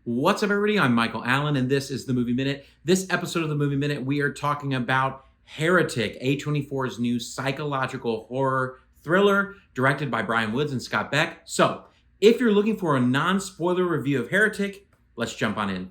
What's up, everybody? I'm Michael Allen, and this is the Movie Minute. This episode of the Movie Minute, we are talking about Heretic, A24's new psychological horror thriller directed by Bryan and Scott Beck. So, if you're looking for a non-spoiler review of Heretic, let's jump on in.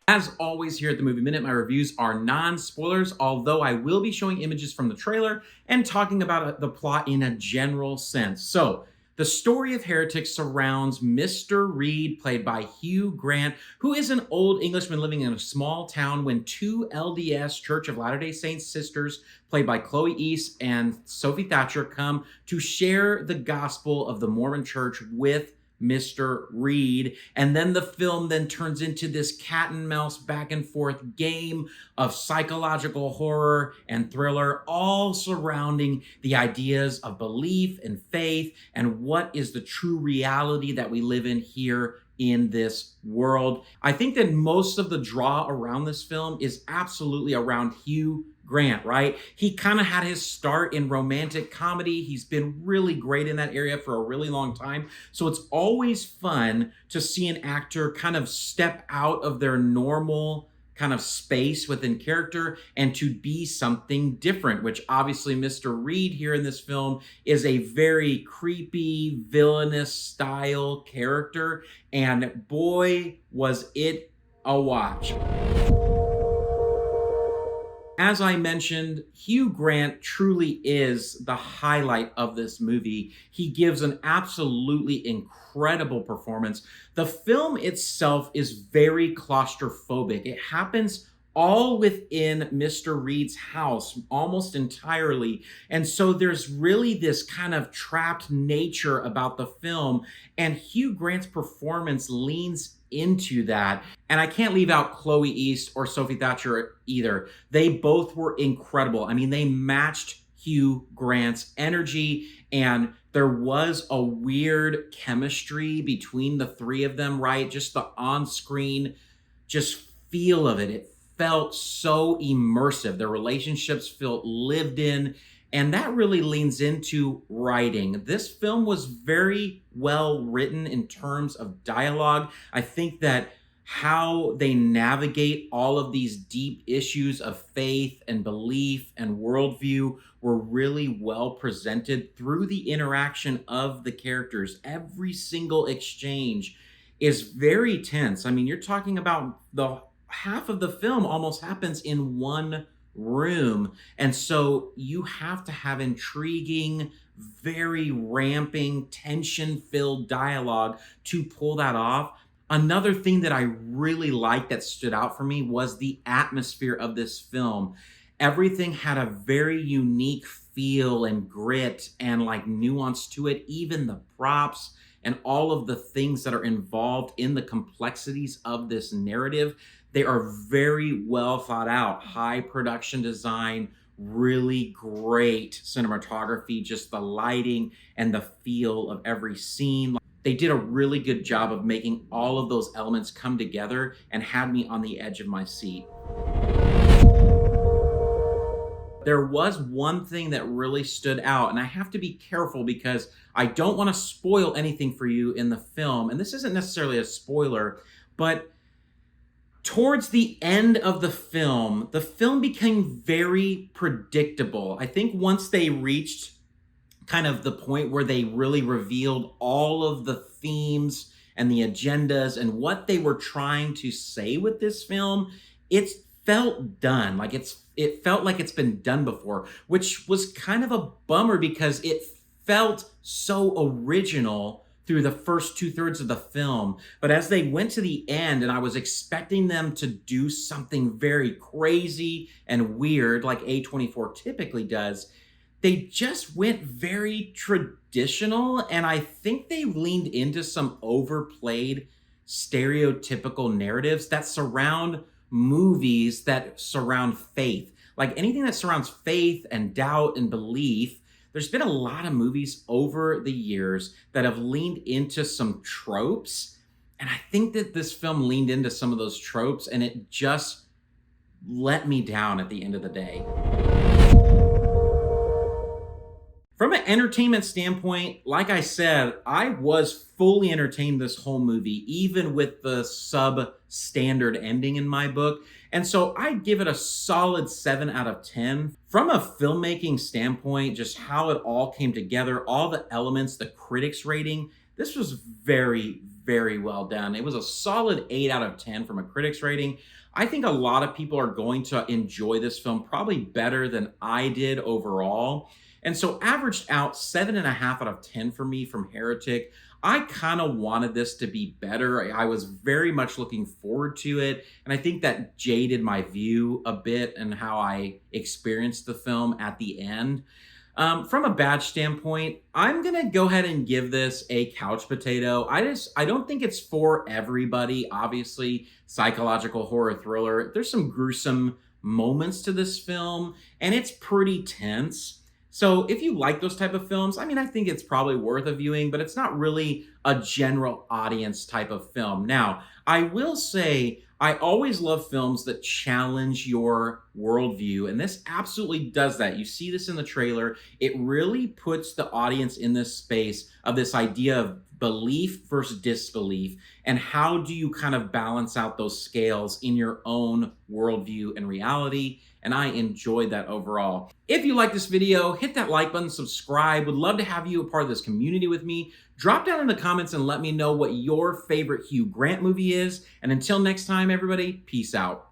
As always, here at the Movie Minute, my reviews are non-spoilers, although I will be showing images from the trailer and talking about the plot in a general sense. So, the story of Heretic surrounds Mr. Reed, played by Hugh Grant, who is an old Englishman living in a small town when two LDS Church of Latter-day Saints sisters, played by Chloe East and Sophie Thatcher, come to share the gospel of the Mormon Church with Mr. Reed. And then the film then turns into this cat and mouse back and forth game of psychological horror and thriller, all surrounding the ideas of belief and faith and what is the true reality that we live in here in this world. I think that most of the draw around this film is absolutely around Hugh Grant, right? He kind of had his start in romantic comedy. He's been really great in that area for a really long time. So it's always fun to see an actor kind of step out of their normal kind of space within character and to be something different, which obviously Mr. Reed here in this film is a very creepy, villainous style character. And boy, was it a watch. As I mentioned, Hugh Grant truly is the highlight of this movie. He gives an absolutely incredible performance. The film itself is very claustrophobic. It happens all within Mr. Reed's house, almost entirely. And so there's really this kind of trapped nature about the film, and Hugh Grant's performance leans into that. And I can't leave out Chloe East or Sophie Thatcher either. They both were incredible. I mean, they matched Hugh Grant's energy, and there was a weird chemistry between the three of them, right? Just the on-screen just feel of it. It felt so immersive. Their relationships felt lived in, and that really leans into writing. This film was very well written in terms of dialogue. I think that how they navigate all of these deep issues of faith and belief and worldview were really well presented through the interaction of the characters. Every single exchange is very tense. I mean, you're talking about the half of the film almost happens in one room. And so you have to have intriguing, very ramping, tension-filled dialogue to pull that off. Another thing that I really liked that stood out for me was the atmosphere of this film. Everything had a very unique feel and grit and like nuance to it. Even the props and all of the things that are involved in the complexities of this narrative, they are very well thought out. High production design, really great cinematography, just the lighting and the feel of every scene. They did a really good job of making all of those elements come together and had me on the edge of my seat. There was one thing that really stood out, and I have to be careful because I don't want to spoil anything for you in the film. And this isn't necessarily a spoiler, but towards the end of the film became very predictable. I think once they reached kind of the point where they really revealed all of the themes and the agendas and what they were trying to say with this film, it felt done. Like it felt like it's been done before, which was kind of a bummer because it felt so original through the first 2/3 of the film. But as they went to the end, and I was expecting them to do something very crazy and weird like A24 typically does, they just went very traditional, and I think they leaned into some overplayed stereotypical narratives that surround movies that surround faith. Like anything that surrounds faith and doubt and belief, there's been a lot of movies over the years that have leaned into some tropes, and I think that this film leaned into some of those tropes, and it just let me down at the end of the day. From an entertainment standpoint, like I said, I was fully entertained this whole movie, even with the substandard ending in my book. And so I'd give it a solid 7 out of 10. From a filmmaking standpoint, just how it all came together, all the elements, the critics rating, this was very, very well done. It was a solid 8 out of 10 from a critics rating. I think a lot of people are going to enjoy this film probably better than I did overall. And so averaged out 7.5 out of 10 for me from Heretic. I kind of wanted this to be better. I was very much looking forward to it. And I think that jaded my view a bit and how I experienced the film at the end. From a badge standpoint, I'm gonna go ahead and give this a couch potato. I don't think it's for everybody. Obviously, psychological horror thriller. There's some gruesome moments to this film, and it's pretty tense. So if you like those type of films, I mean, I think it's probably worth a viewing, but it's not really a general audience type of film. Now, I will say I always love films that challenge your worldview, and this absolutely does that. You see this in the trailer. It really puts the audience in this space of this idea of belief versus disbelief, and how do you kind of balance out those scales in your own worldview and reality. And I enjoyed that overall. If you like this video, hit that like button, subscribe. Would love to have you a part of this community with me. Drop down in the comments and let me know what your favorite Hugh Grant movie is. And until next time, everybody, peace out.